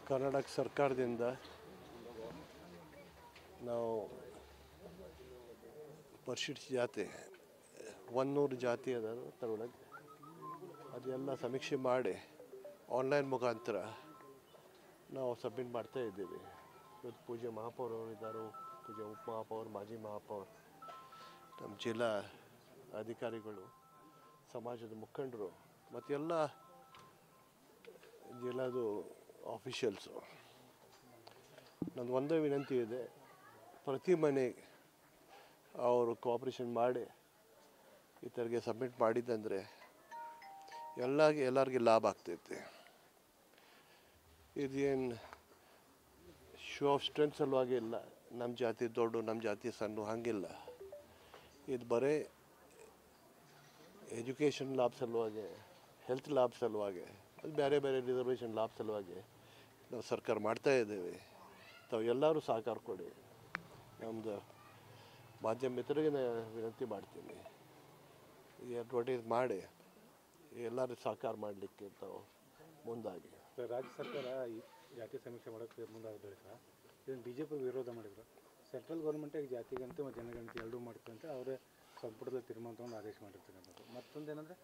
ಕರ್ನಾಟಕ ಸರ್ಕಾರದಿಂದ ನಾವು ಪರಿಶಿಷ್ಟ ಜಾತಿ 100 ಜಾತಿ ಅದ ಅದರೊಳಗೆ ಅದೆಲ್ಲ ಸಮೀಕ್ಷೆ ಮಾಡಿ ಆನ್ಲೈನ್ ಮುಖಾಂತರ ನಾವು ಸಬ್ಮಿಟ್ ಮಾಡ್ತಾ ಇದ್ದೀವಿ. ಇವತ್ತು ಪೂಜ್ಯ ಮಹಾಪೌರ್ ಅವರು ಇದ್ದಾರೆ, ಪೂಜ್ಯ ಉಪಮಹಾಪೌರ್, ಮಾಜಿ ಮಹಾಪೌರ್, ನಮ್ಮ ಜಿಲ್ಲಾ ಅಧಿಕಾರಿಗಳು, ಸಮಾಜದ ಮುಖಂಡರು ಮತ್ತು ಎಲ್ಲ ಜಿಲ್ಲಾದು ಆಫೀಷಿಯಲ್ಸು. ನಂದು ಒಂದೇ ವಿನಂತಿ ಇದೆ, ಪ್ರತಿ ಮನೆಗೆ ಅವರು ಕೋಆಪ್ರೇಷನ್ ಮಾಡಿ ಈ ಥರಗೆ ಸಬ್ಮಿಟ್ ಮಾಡಿದ್ದಂದರೆ ಎಲ್ಲರಿಗೆ ಲಾಭ ಆಗ್ತೈತೆ. ಇದೇನು ಶೋ ಆಫ್ ಸ್ಟ್ರೆಂತ್ ಸಲುವಾಗಿ ಇಲ್ಲ, ನಮ್ಮ ಜಾತಿ ದೊಡ್ಡ ನಮ್ಮ ಜಾತಿ ಸಣ್ಣ ಹಾಗಿಲ್ಲ. ಇದು ಬರೀ ಎಜುಕೇಷನ್ ಲಾಭ ಸಲುವಾಗಿ, ಹೆಲ್ತ್ ಲಾಭ ಸಲುವಾಗಿ, ಅದು ಬೇರೆ ಬೇರೆ ರಿಸರ್ವೇಷನ್ ಲಾಭ ಸಲುವಾಗಿ ನಾವು ಸರ್ಕಾರ ಮಾಡ್ತಾ ಇದ್ದೇವೆ. ತಾವು ಎಲ್ಲರೂ ಸಹಕಾರ ಕೊಡಿ. ನಮ್ಮದು ಮಾಧ್ಯಮ ಮಿತ್ರರಿಗೆ ವಿನಂತಿ ಮಾಡ್ತೀನಿ, ಈ ಅಡ್ವರ್ಟೈಸ್ ಮಾಡಿ ಎಲ್ಲರೂ ಸಹಕಾರ ಮಾಡಲಿಕ್ಕೆ ತಾವು ಮುಂದಾಗಿ. ರಾಜ್ಯ ಸರ್ಕಾರ ಈ ಜಾತಿ ಸಮೀಕ್ಷೆ ಮಾಡೋಕ್ಕೆ ಮುಂದಾಗಿದ್ದಾರೆ ಸರ್. ಇದನ್ನು BJP ವಿರೋಧ ಮಾಡಿದ್ರು. ಸೆಂಟ್ರಲ್ ಗೌರ್ಮೆಂಟಿಗೆ ಜಾತಿಗಂತೆ ಮತ್ತು ಜನಗಣತಿ ಎರಡೂ ಮಾಡ್ಕೊಂತ ಅವರೇ ಸಂಪುಟದಲ್ಲಿ ತೀರ್ಮಾನ ತಗೊಂಡು ಆದೇಶ ಮಾಡಿರ್ತಕ್ಕಂಥದ್ದು. ಮತ್ತೊಂದು ಏನಂದರೆ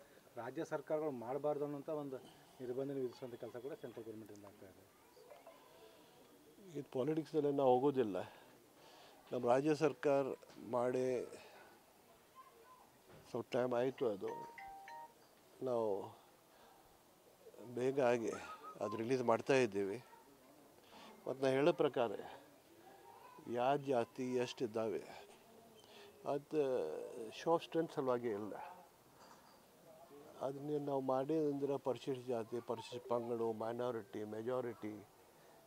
ರಾಜ್ಯ ಸರ್ಕಾರಗಳು ಮಾಡಬಾರ್ದು ಅನ್ನೋಂಥ ಒಂದು ನಿರ್ಬಂಧನೆ ವಿಧಿಸುವಂಥ ಕೆಲಸ ಕೂಡ ಸೆಂಟ್ರಲ್ ಗೌರ್ಮೆಂಟಿಂದ ಆಗ್ತಾ ಇದೆ. ಇದು ಪಾಲಿಟಿಕ್ಸಲ್ಲಿ ನಾವು ಹೋಗೋದಿಲ್ಲ. ನಮ್ಮ ರಾಜ್ಯ ಸರ್ಕಾರ ಮಾಡಿ ಸ್ವಲ್ಪ ಟೈಮ್ ಆಯಿತು, ಅದು ನಾವು ಬೇಗ ಆಗಿ ಅದು ರಿಲೀಸ್ ಮಾಡ್ತಾ ಇದ್ದೀವಿ. ಮತ್ತು ನಾನು ಹೇಳೋ ಪ್ರಕಾರ ಯಾವ ಜಾತಿ ಎಷ್ಟಿದ್ದಾವೆ ಅದು ಶೋ ಆಫ್ ಸ್ಟ್ರೆಂತ್ ಸಲುವಾಗಿ ಇಲ್ಲ. ಅದನ್ನ ನಾವು ಮಾಡಿದಂದ್ರೆ ಪರಿಶಿಷ್ಟ ಜಾತಿ, ಪರಿಶಿಷ್ಟ ಪಂಗಡ, ಮೈನಾರಿಟಿ, ಮೆಜಾರಿಟಿ,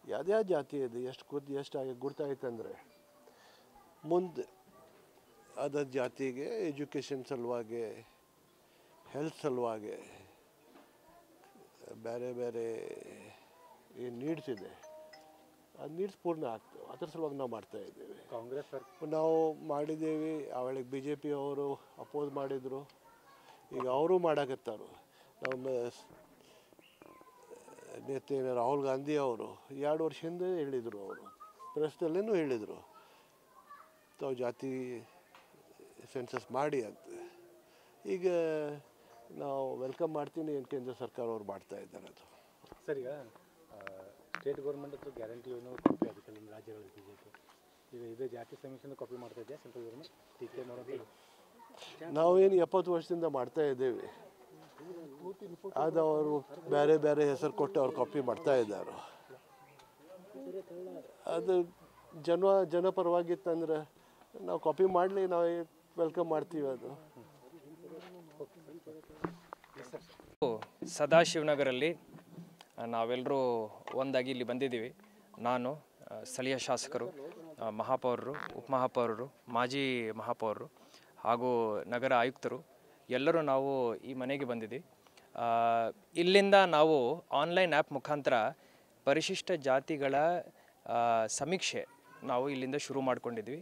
ಯಾವ್ಯಾವ ಜಾತಿ ಇದೆ ಎಷ್ಟಾಗಿ ಗುರ್ತಾಯ್ತಂದರೆ ಮುಂದೆ ಅದ ಜಾತಿಗೆ ಎಜುಕೇಷನ್ ಸಲುವಾಗಿ, ಹೆಲ್ತ್ ಸಲುವಾಗಿ, ಬೇರೆ ಬೇರೆ ಏನು ನೀಡ್ಸ್ ಇದೆ ಅದು ನೀಡ್ಸ್ ಪೂರ್ಣ ಆಗ್ತವೆ. ಅದ್ರ ಸಲುವಾಗಿ ನಾವು ಮಾಡ್ತಾಯಿದ್ದೇವೆ. ಕಾಂಗ್ರೆಸ್ ನಾವು ಮಾಡಿದ್ದೇವೆ, ಅವಳಿಗೆ BJP ಅವರು ಅಪೋಸ್ ಮಾಡಿದರು, ಈಗ ಅವರು ಮಾಡಕತ್ತಾರು. ನಮ್ಮ ನೇತೆ ರಾಹುಲ್ ಗಾಂಧಿ ಅವರು 2 ವರ್ಷ ಹಿಂದೆ ಹೇಳಿದರು, ಅವರು ಪ್ರೆಸ್ನಲ್ಲೇನೂ ಹೇಳಿದರು ತಾವು ಜಾತಿ ಸೆನ್ಸಸ್ ಮಾಡಿ ಅಂತ. ಈಗ ನಾವು ವೆಲ್ಕಮ್ ಮಾಡ್ತೀನಿ, ಏನು ಕೇಂದ್ರ ಸರ್ಕಾರ ಅವ್ರು ಮಾಡ್ತಾ ಇದ್ದಾರೆ. ಅದು ಸರ್, ಈಗ ಸ್ಟೇಟ್ ಗೌರ್ಮೆಂಟ್ ಗ್ಯಾರಂಟಿ ಏನೋ ಕಾಪಿ ಆಗುತ್ತೆ ನಿಮ್ಮ ರಾಜ್ಯಗಳಲ್ಲಿ BJP ಈಗ ಇದೇ ಜಾತಿ ಸಮೀಕ್ಷೆನ ಕಾಪಿ ಮಾಡ್ತಾ ಇದೆಯಾ ಸೆಂಟ್ರಲ್ ಗೌರ್ಮೆಂಟ್ ಟೀಕೆ ಮಾಡೋದು? ನಾವೇನು 70 ವರ್ಷದಿಂದ ಮಾಡ್ತಾ ಇದ್ದೇವೆ, ಅದು ಅವರು ಬೇರೆ ಬೇರೆ ಹೆಸರು ಕೊಟ್ಟು ಅವ್ರು ಕಾಪಿ ಮಾಡ್ತಾ ಇದ್ದಾರೆ. ಅದು ಜನಪರವಾಗಿತ್ತಂದ್ರೆ ನಾವು ಕಾಪಿ ಮಾಡಲಿ, ನಾವು ವೆಲ್ಕಮ್ ಮಾಡ್ತೀವಿ. ಅದು ಸದಾಶಿವನಗರಲ್ಲಿ ನಾವೆಲ್ಲರೂ ಒಂದಾಗಿ ಇಲ್ಲಿ ಬಂದಿದ್ದೀವಿ. ನಾನು, ಸ್ಥಳೀಯ ಶಾಸಕರು, ಮಹಾಪೌರರು, ಉಪಮಹಾಪೌರರು, ಮಾಜಿ ಮಹಾಪೌರರು ಹಾಗೂ ನಗರ ಆಯುಕ್ತರು ಎಲ್ಲರೂ ನಾವು ಈ ಮನೆಗೆ ಬಂದಿದ್ದೀವಿ. ಇಲ್ಲಿಂದ ನಾವು ಆನ್ಲೈನ್ ಆ್ಯಪ್ ಮುಖಾಂತರ ಪರಿಶಿಷ್ಟ ಜಾತಿಗಳ ಸಮೀಕ್ಷೆ ನಾವು ಇಲ್ಲಿಂದ ಶುರು ಮಾಡ್ಕೊಂಡಿದ್ವಿ.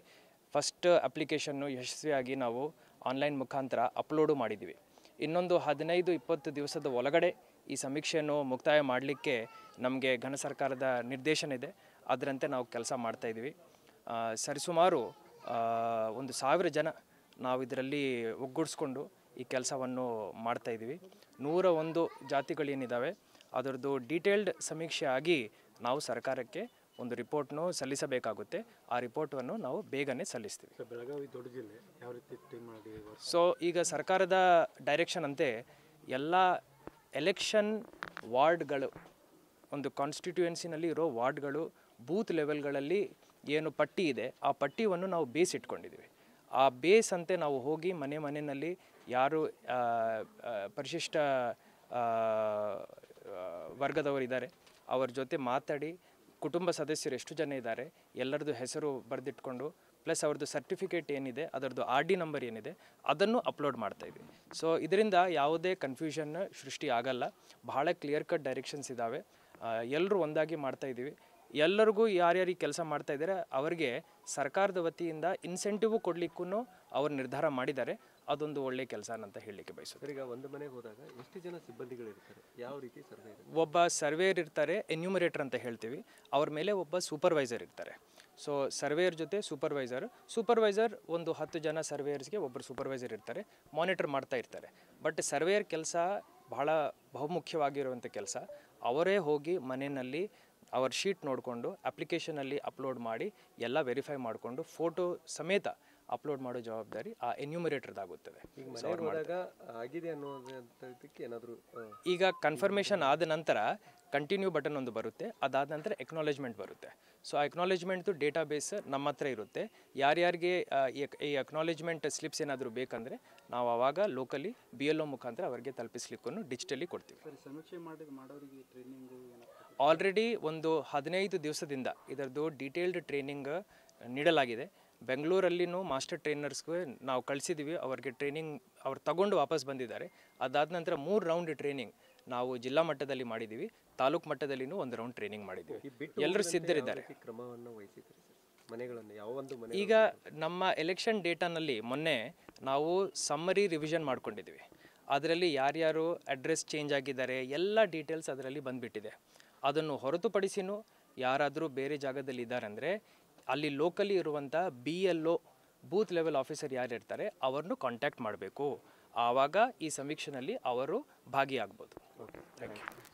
ಫಸ್ಟ್ ಅಪ್ಲಿಕೇಶನ್ನು ಯಶಸ್ವಿಯಾಗಿ ನಾವು ಆನ್ಲೈನ್ ಮುಖಾಂತರ ಅಪ್ಲೋಡು ಮಾಡಿದ್ದೀವಿ. ಇನ್ನೊಂದು 15-20 ದಿವಸದ ಒಳಗಡೆ ಈ ಸಮೀಕ್ಷೆಯನ್ನು ಮುಕ್ತಾಯ ಮಾಡಲಿಕ್ಕೆ ನಮಗೆ ಘನ ಸರ್ಕಾರದ ನಿರ್ದೇಶನ ಇದೆ. ಅದರಂತೆ ನಾವು ಕೆಲಸ ಮಾಡ್ತಾಯಿದ್ದೀವಿ. ಸರಿಸುಮಾರು 1,000 ಜನ ನಾವು ಇದರಲ್ಲಿ ಒಗ್ಗೂಡಿಸ್ಕೊಂಡು ಈ ಕೆಲಸವನ್ನು ಮಾಡ್ತಾಯಿದ್ದೀವಿ. 101 ಜಾತಿಗಳೇನಿದ್ದಾವೆ ಅದರದ್ದು ಡೀಟೇಲ್ಡ್ ಸಮೀಕ್ಷೆ ಆಗಿ ನಾವು ಸರ್ಕಾರಕ್ಕೆ ಒಂದು ರಿಪೋರ್ಟ್ನು ಸಲ್ಲಿಸಬೇಕಾಗುತ್ತೆ. ಆ ರಿಪೋರ್ಟನ್ನು ನಾವು ಬೇಗನೆ ಸಲ್ಲಿಸ್ತೀವಿ. ಬೆಳಗಾವಿ ದೊಡ್ಡ ಜಿಲ್ಲೆ, ಯಾವ ರೀತಿ ಟೀಮ್ ಮಾಡಿ? ಸೊ ಈಗ ಸರ್ಕಾರದ ಡೈರೆಕ್ಷನ್ ಅಂತೆ ಎಲ್ಲ ಎಲೆಕ್ಷನ್ ವಾರ್ಡ್ಗಳು, ಒಂದು ಕಾನ್ಸ್ಟಿಟ್ಯೂಯೆನ್ಸಿನಲ್ಲಿ ಇರೋ ವಾರ್ಡ್ಗಳು, ಬೂತ್ ಲೆವೆಲ್ಗಳಲ್ಲಿ ಏನು ಪಟ್ಟಿ ಇದೆ ಆ ಪಟ್ಟಿಯನ್ನು ನಾವು ಬೇಸ್ ಇಟ್ಕೊಂಡಿದ್ದೀವಿ. ಆ ಬೇಸ್ ಅಂತೆ ನಾವು ಹೋಗಿ ಮನೆಯಲ್ಲಿ ಯಾರು ಪರಿಶಿಷ್ಟ ವರ್ಗದವರಿದ್ದಾರೆ ಅವ್ರ ಜೊತೆ ಮಾತಾಡಿ, ಕುಟುಂಬ ಸದಸ್ಯರು ಎಷ್ಟು ಜನ ಇದ್ದಾರೆ ಎಲ್ಲರದ್ದು ಹೆಸರು ಬರೆದಿಟ್ಕೊಂಡು, ಪ್ಲಸ್ ಅವ್ರದ್ದು ಸರ್ಟಿಫಿಕೇಟ್ ಏನಿದೆ, ಅದರದ್ದು RD ನಂಬರ್ ಏನಿದೆ ಅದನ್ನು ಅಪ್ಲೋಡ್ ಮಾಡ್ತಾಯಿದ್ವಿ. ಸೊ ಇದರಿಂದ ಯಾವುದೇ ಕನ್ಫ್ಯೂಷನ್ ಸೃಷ್ಟಿ ಆಗಲ್ಲ. ಬಹಳ ಕ್ಲಿಯರ್ ಕಟ್ ಡೈರೆಕ್ಷನ್ಸ್ ಇದ್ದಾವೆ. ಎಲ್ಲರೂ ಒಂದಾಗಿ ಮಾಡ್ತಾಯಿದ್ದೀವಿ. ಎಲ್ಲರಿಗೂ ಯಾರ್ಯಾರಿಗೆ ಕೆಲಸ ಮಾಡ್ತಾಯಿದ್ದಾರೆ ಅವರಿಗೆ ಸರ್ಕಾರದ ವತಿಯಿಂದ ಇನ್ಸೆಂಟಿವ್ ಕೊಡಲಿಕ್ಕೂ ಅವರು ನಿರ್ಧಾರ ಮಾಡಿದ್ದಾರೆ. ಅದೊಂದು ಒಳ್ಳೆ ಕೆಲಸ ಅಂತ ಹೇಳಲಿಕ್ಕೆ ಬಯಸುತ್ತೆ. ಈಗ ಒಂದು ಮನೆಗೆ ಹೋದಾಗ ಎಷ್ಟು ಜನ ಸಿಬ್ಬಂದಿಗಳಿರ್ತಾರೆ, ಯಾವ ರೀತಿ ಸರ್ವೆ ಇರುತ್ತೆ? ಒಬ್ಬ ಸರ್ವೇಯರ್ ಇರ್ತಾರೆ, ಎನ್ಯೂಮರೇಟರ್ ಅಂತ ಹೇಳ್ತೀವಿ, ಅವ್ರ ಮೇಲೆ ಒಬ್ಬ ಸೂಪರ್ವೈಸರ್ ಇರ್ತಾರೆ. ಸೊ ಸರ್ವೇಯರ್ ಜೊತೆ ಸೂಪರ್ವೈಸರ್ ಒಂದು 10 ಜನ ಸರ್ವೇಯರ್ಸ್ಗೆ ಒಬ್ಬರು ಸೂಪರ್ವೈಸರ್ ಇರ್ತಾರೆ, ಮಾನಿಟರ್ ಮಾಡ್ತಾ ಇರ್ತಾರೆ. ಬಟ್ ಸರ್ವೇಯರ್ ಕೆಲಸ ಬಹಳ ಬಹುಮುಖ್ಯವಾಗಿರುವಂಥ ಕೆಲಸ. ಅವರೇ ಹೋಗಿ ಮನೆಯಲ್ಲಿ ಅವ್ರ ಶೀಟ್ ನೋಡಿಕೊಂಡು ಅಪ್ಲಿಕೇಶನಲ್ಲಿ ಅಪ್ಲೋಡ್ ಮಾಡಿ ಎಲ್ಲ ವೆರಿಫೈ ಮಾಡಿಕೊಂಡು ಫೋಟೋ ಸಮೇತ ಅಪ್ಲೋಡ್ ಮಾಡೋ ಜವಾಬ್ದಾರಿ ಆ ಎನ್ಯೂಮರೇಟರ್ದಾಗುತ್ತದೆ. ಆಗಿದೆ ಅನ್ನೋದಕ್ಕೆ ಏನಾದರೂ ಈಗ ಕನ್ಫರ್ಮೇಷನ್ ಆದ ನಂತರ ಕಂಟಿನ್ಯೂ ಬಟನ್ ಒಂದು ಬರುತ್ತೆ, ಅದಾದ ನಂತರ ಎಕ್ನಾಲೇಜ್ಮೆಂಟ್ ಬರುತ್ತೆ. ಸೊ ಆ ಎಕ್ನಾಲೇಜ್ಮೆಂಟ್ದು ಡೇಟಾ ಬೇಸ್ ನಮ್ಮ ಹತ್ರ ಇರುತ್ತೆ. ಯಾರ್ಯಾರಿಗೆ ಈ ಎಕ್ನಾಲೇಜ್ಮೆಂಟ್ ಸ್ಲಿಪ್ಸ್ ಏನಾದರೂ ಬೇಕಂದರೆ ನಾವು ಆವಾಗ ಲೋಕಲಿ BLO ಮುಖಾಂತರ ಅವರಿಗೆ ತಲುಪಿಸ್ಲಿಕ್ಕೂ ಡಿಜಿಟಲಿ ಕೊಡ್ತೀವಿ. ಆಲ್ರೆಡಿ ಒಂದು 15 ದಿವಸದಿಂದ ಇದರದ್ದು ಡೀಟೇಲ್ಡ್ ಟ್ರೈನಿಂಗ್ ನೀಡಲಾಗಿದೆ. ಬೆಂಗಳೂರಲ್ಲಿನೂ ಮಾಸ್ಟರ್ ಟ್ರೈನರ್ಸ್ಗೆ ನಾವು ಕಳಿಸಿದ್ದೀವಿ, ಅವ್ರಿಗೆ ಟ್ರೈನಿಂಗ್ ಅವ್ರು ತಗೊಂಡು ವಾಪಸ್ ಬಂದಿದ್ದಾರೆ. ಅದಾದ ನಂತರ 3 ರೌಂಡ್ ಟ್ರೈನಿಂಗ್ ನಾವು ಜಿಲ್ಲಾ ಮಟ್ಟದಲ್ಲಿ ಮಾಡಿದ್ದೀವಿ, ತಾಲೂಕು ಮಟ್ಟದಲ್ಲಿನೂ ಒಂದು ರೌಂಡ್ ಟ್ರೈನಿಂಗ್ ಮಾಡಿದ್ದೀವಿ. ಎಲ್ಲರೂ ಸಿದ್ಧರಿದ್ದಾರೆ. ಕ್ರಮವನ್ನು ವಹಿಸಿದ್ರಿ ಮನೆಗಳನ್ನು ಯಾವ ಒಂದು ಮನೆ? ಈಗ ನಮ್ಮ ಎಲೆಕ್ಷನ್ ಡೇಟಾನಲ್ಲಿ ಮೊನ್ನೆ ನಾವು ಸಮ್ಮರಿ ರಿವಿಷನ್ ಮಾಡ್ಕೊಂಡಿದ್ದೀವಿ. ಅದರಲ್ಲಿ ಯಾರ್ಯಾರು ಅಡ್ರೆಸ್ ಚೇಂಜ್ ಆಗಿದ್ದಾರೆ ಎಲ್ಲ ಡೀಟೇಲ್ಸ್ ಅದರಲ್ಲಿ ಬಂದುಬಿಟ್ಟಿದೆ. ಅದನ್ನು ಹೊರತುಪಡಿಸಿನೂ ಯಾರಾದರೂ ಬೇರೆ ಜಾಗದಲ್ಲಿ ಇದ್ದಾರೆ ಅಂದರೆ ಅಲ್ಲಿ ಲೋಕಲಿ ಇರುವಂಥ BLO ಬೂತ್ ಲೆವೆಲ್ ಆಫೀಸರ್ ಯಾರು ಇರ್ತಾರೆ ಅವ್ರನ್ನು ಕಾಂಟ್ಯಾಕ್ಟ್ ಮಾಡಬೇಕು. ಆವಾಗ ಈ ಸಮೀಕ್ಷೆಯಲ್ಲಿ ಅವರು ಭಾಗಿಯಾಗ್ಬೋದು. Thank you.